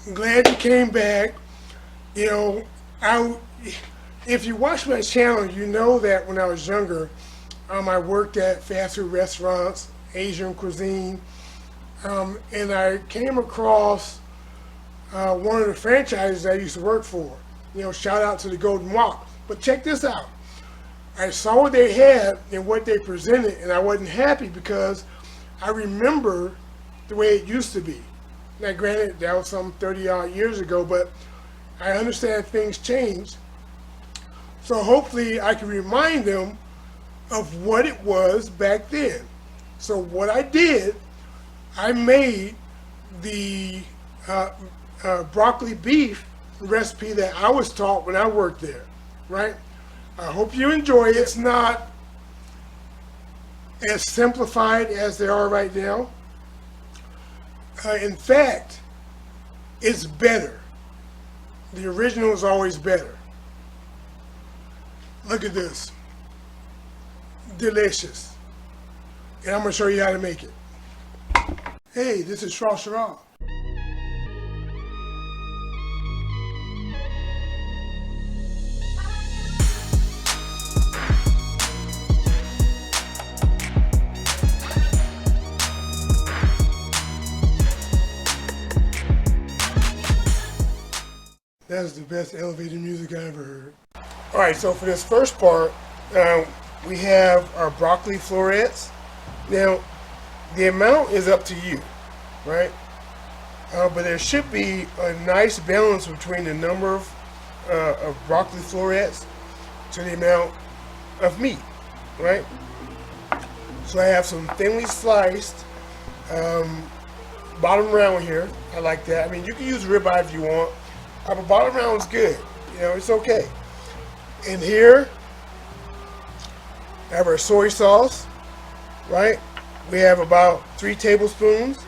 I'm glad you came back. You know, if you watch my channel, you know that when I was younger, I worked at fast food restaurants, Asian cuisine, and I came across one of the franchises I used to work for. You know, shout out to the Golden Walk. But check this out. I saw what they had and what they presented, and I wasn't happy because I remember the way it used to be. Now, granted, that was some 30 odd years ago, but I understand things change. So hopefully I can remind them of what it was back then. So what I did, I made the broccoli beef recipe that I was taught when I worked there, right? I hope you enjoy it. It's not as simplified as they are right now. In fact, it's better. The original is always better. Look at this. Delicious. And I'm going to show you how to make it. Hey, this is Shrashira. That's the best elevator music I ever heard. Alright, so for this first part, we have our broccoli florets. Now, the amount is up to you, right? But there should be a nice balance between the number of broccoli florets to the amount of meat, right? So I have some thinly sliced bottom round here. I like that. I mean, you can use ribeye if you want. But bottom round is good. You know, it's okay. And here, I have our soy sauce, right? We have about 3 tablespoons.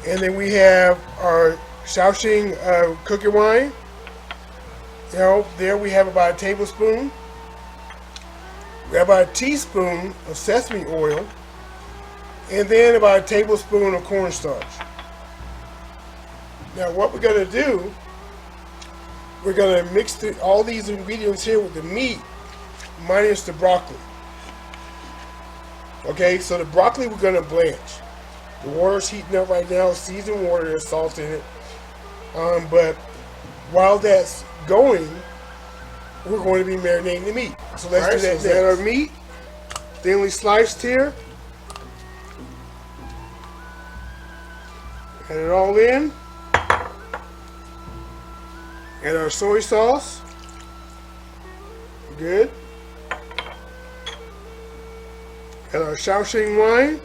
And then we have our Shaoxing cooking wine. You know, there we have about a tablespoon. We have about a teaspoon of sesame oil. And then about a tablespoon of cornstarch. Now what we're going to do, we're going to mix all these ingredients here with the meat minus the broccoli. Okay, so the broccoli we're going to blanch. The water's heating up right now, seasoned water, there's salt in it. But while that's going, we're going to be marinating the meat. So let's do that. So add our meat, thinly sliced here. Add it all in. Add our soy sauce. Good. Add our Shaoxing wine.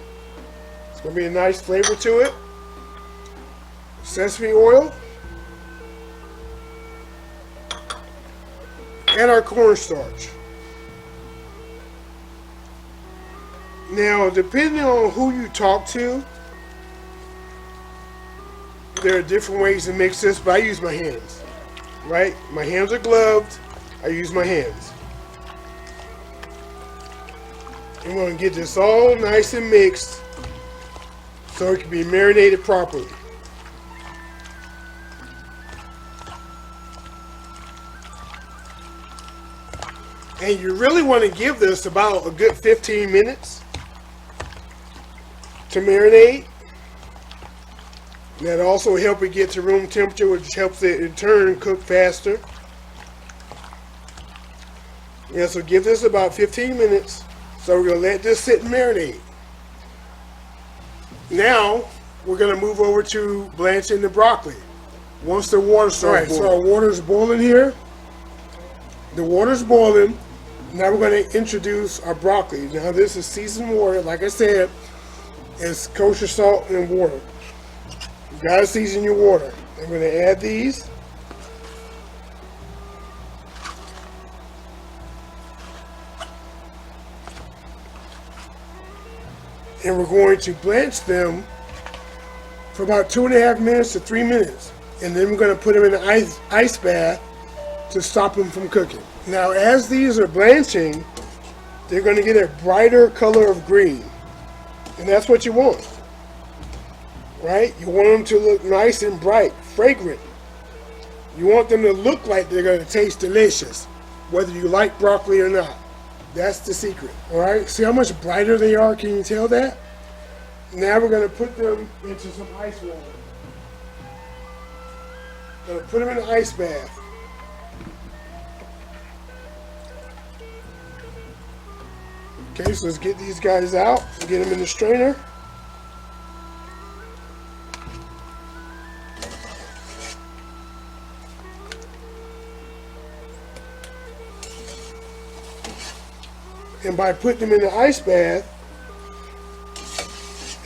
It's going to be a nice flavor to it. Sesame oil. And our cornstarch. Now, depending on who you talk to, there are different ways to mix this, but I use my hands. Right? My hands are gloved. I use my hands. I'm going to get this all nice and mixed so it can be marinated properly. And you really want to give this about a good 15 minutes to marinate. That also helps it get to room temperature, which helps it in turn cook faster. Yeah, so give this about 15 minutes. So we're going to let this sit and marinate. Now we're going to move over to blanching the broccoli. Once the water starts boiling. So our water's boiling here. The water's boiling. Now we're going to introduce our broccoli. Now this is seasoned water. Like I said, it's kosher salt and water. You gotta season your water. I'm going to add these. And we're going to blanch them for about 2.5 minutes to 3 minutes. And then we're going to put them in an ice bath to stop them from cooking. Now as these are blanching, they're going to get a brighter color of green. And that's what you want. right? You want them to look nice and bright, fragrant. You want them to look like they're going to taste delicious, whether you like broccoli or not. That's the secret, all right? See how much brighter they are? Can you tell that? Now we're going to put them into some ice water. Going to put them in an ice bath. Okay, so let's get these guys out and get them in the strainer. And by putting them in the ice bath,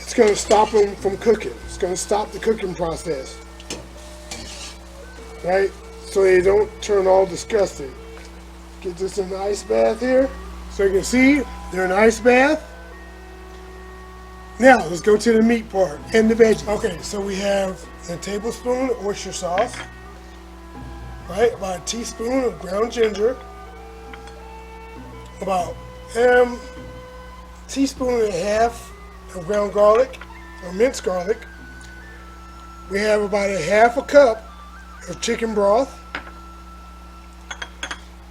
it's going to stop them from cooking. It's going to stop the cooking process. Right? So they don't turn all disgusting. Get this in the ice bath here. So you can see, they're in the ice bath. Now, let's go to the meat part and the veggies. Okay, so we have a tablespoon of oyster sauce. Right? About a teaspoon of ground ginger. About a teaspoon and a half of ground garlic or minced garlic. We have about a half a cup of chicken broth.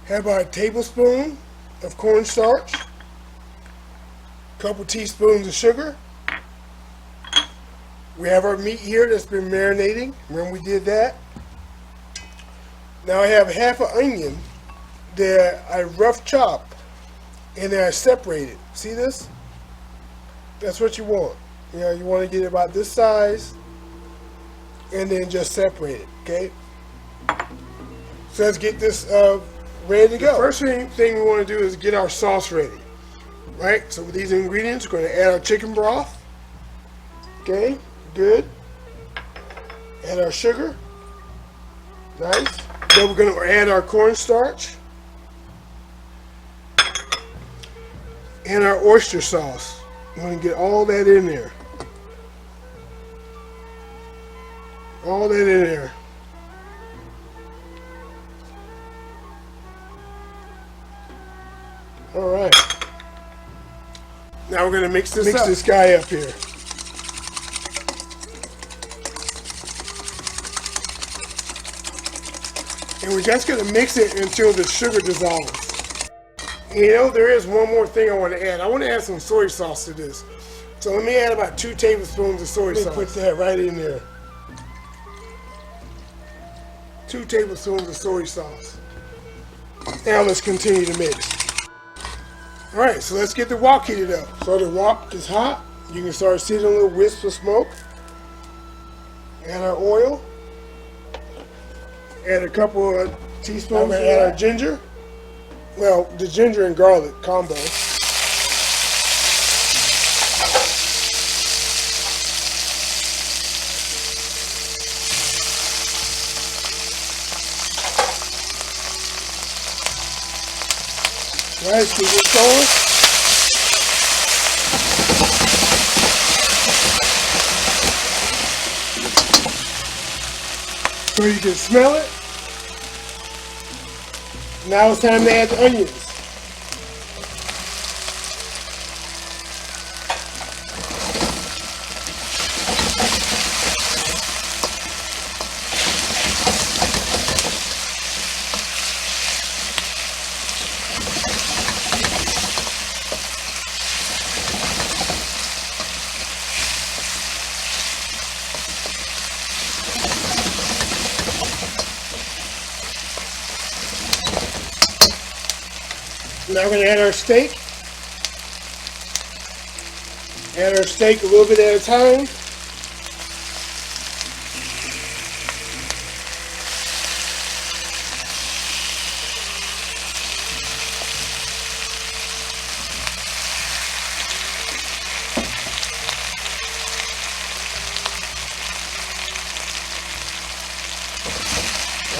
Have about a tablespoon of cornstarch. A couple teaspoons of sugar. We have our meat here that's been marinating when we did that. Now I have half an onion that I rough chop and then I separate it. See this? That's what you want. You know, you want to get it about this size and then just separate it, okay? So let's get this ready to go. The first thing we want to do is get our sauce ready, right? So with these ingredients, we're going to add our chicken broth, okay? Good. Add our sugar, nice. Then we're going to add our cornstarch and our oyster sauce. We're going to get all that in there. All that in there. All right. Now we're going to mix this guy up here. And we're just going to mix it until the sugar dissolves. You know, there is one more thing I want to add. I want to add some soy sauce to this. So let me add about 2 tablespoons of soy sauce. Put that right in there. 2 tablespoons of soy sauce. Now let's continue to mix. Alright, so let's get the wok heated up. So the wok is hot. You can start seeing a little wisp of smoke. Add our oil. Add a couple of teaspoons. I'm going to add our ginger. Well, the ginger and garlic combo. Right, keep it going. So you can smell it. Now it's time to add the onions. Now we're going to add our steak. Add our steak a little bit at a time.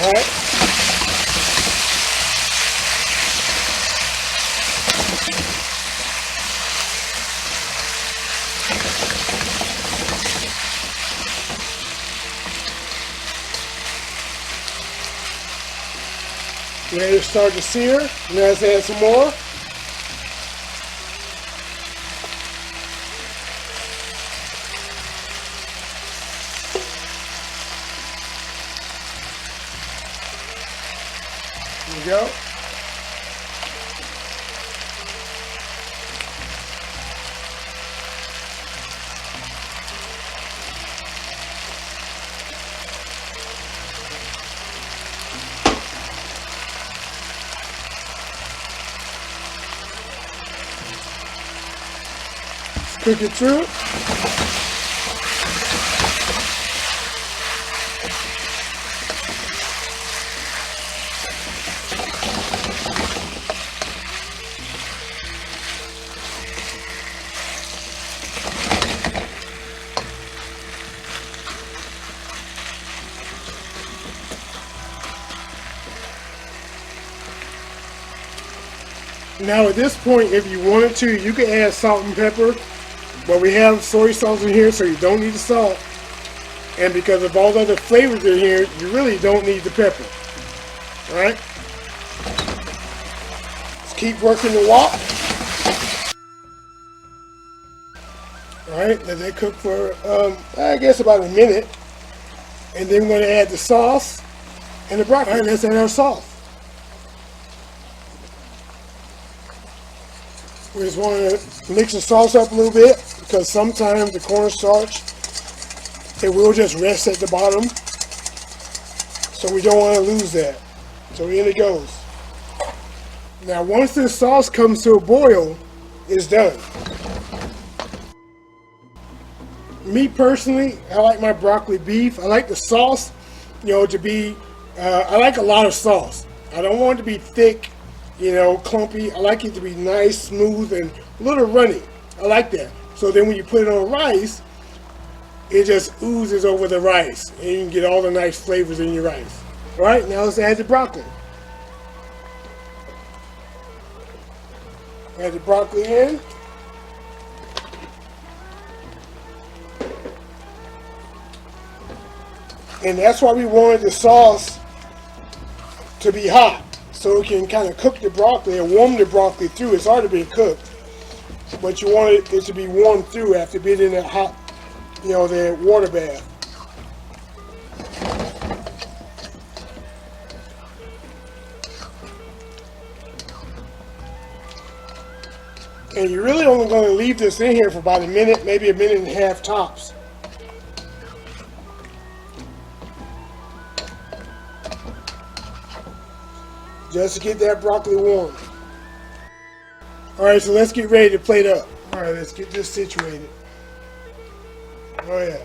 All right. Ready to start to sear. Now let's add some more. go. Cook it through. Now at this point, if you wanted to, you could add salt and pepper, but we have soy sauce in here, so you don't need the salt. And because of all the other flavors in here, you really don't need the pepper. Alright? Let's keep working the wok. Alright, let that cook for, I guess about a minute. And then we're going to add the sauce and the broccoli. Alright, let's add our sauce. We just want to mix the sauce up a little bit because sometimes the cornstarch, it will just rest at the bottom. So we don't want to lose that. So in it goes. Now once this sauce comes to a boil, it's done. Me personally, I like my broccoli beef. I like the sauce, to be, I like a lot of sauce. I don't want it to be thick, clumpy. I like it to be nice, smooth, and a little runny. I like that. So then when you put it on rice, it just oozes over the rice. And you can get all the nice flavors in your rice. All right, now let's add the broccoli. Add the broccoli in. And that's why we wanted the sauce to be hot, so it can kind of cook the broccoli and warm the broccoli through. It's already been cooked, but you want it to be warmed through after being in that hot, the water bath. And you're really only going to leave this in here for about a minute, maybe a minute and a half tops. Just to get that broccoli warm. Alright, so let's get ready to plate up. Alright, let's get this situated. Oh yeah.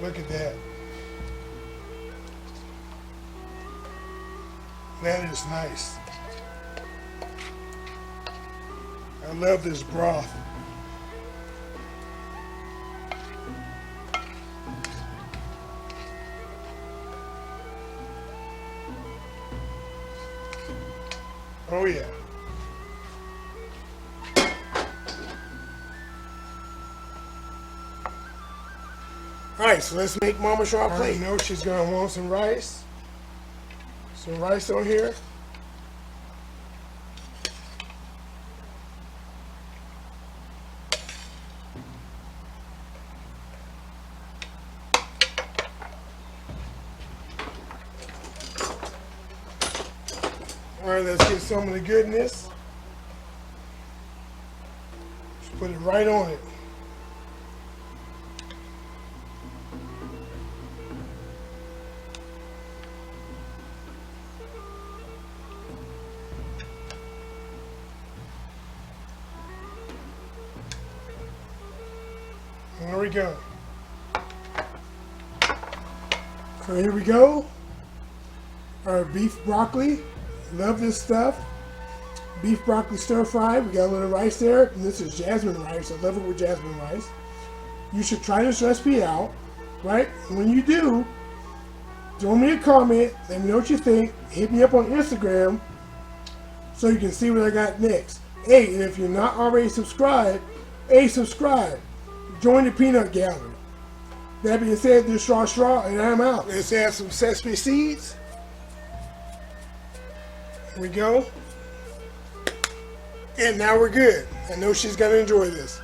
Look at that. That is nice. I love this broth. Oh yeah. Alright, so let's make Mama Shaw a plate. She's gonna want some rice. Some rice on here. Alright, let's get some of the goodness. Just put it right on it. There we go. So here we go. Our beef broccoli. Love this stuff. Beef broccoli stir fry. We got a little rice there. And this is jasmine rice. I love it with jasmine rice. You should try this recipe out, right? And when you do, throw me a comment. Let me know what you think. Hit me up on Instagram so you can see what I got next. Hey, and if you're not already subscribed, hey, subscribe. Join the peanut gallery. That being said, this is Shrashira, and I'm out. Let's add some sesame seeds. Here we go. And now we're good. I know she's gonna enjoy this.